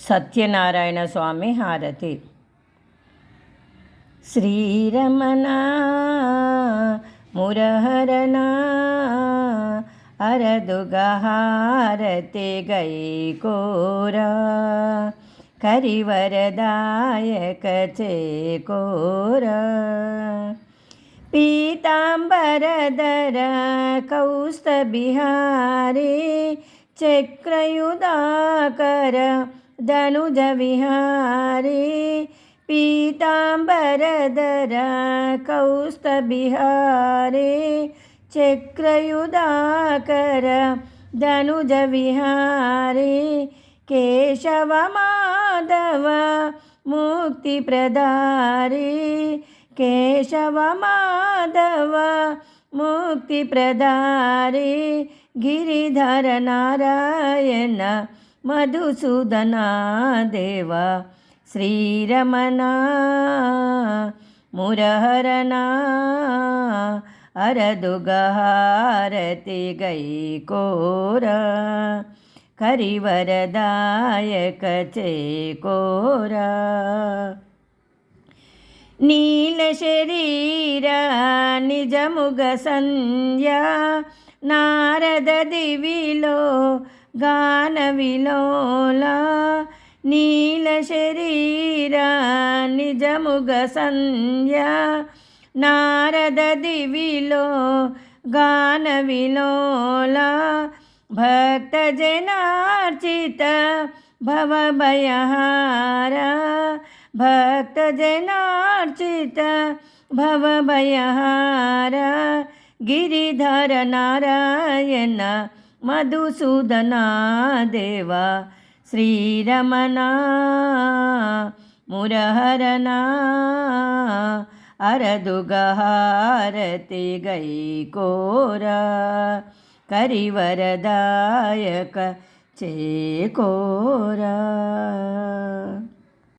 సత్యనారాయణ స్వామి హారతి. శ్రీరమణ మురహరణ అరదుగ హారతి గైకోరా కరివరదాయక చేకోరా పీతాంబరధర కౌస్తభిహారీ చక్రయుధాకర ధనుజ విహారీ పీతాంబరధర కౌస్తభిహారీ చక్రయుధాకర ధనుజ విహారీ కేశవ మాధవ ముక్తి ప్రదారీ కేశవ మాధవ ముక్తి ప్రదారీ గిరిధర నారాయణ మధుసూదన దేవ శ్రీరమణ మురహరణ అరదుగ హారతి గైకోరా కరివరదాయక చేకోరా నీల శరీర నిజముగ సంధ్య నారద దివిలో గాన విలోల నీల శరీర నిజముగ సంధ్య నారద దివిలో గాన విలోల భక్త జనార్చిత భవభయహార భక్త జనార్చిత భవభయహార గిరిధర నారాయణ మధుసూదన దేవ శ్రీరమణ మురహరణ అరదుగ హారతి గైకోరా కరివరదాయక చేకోరా.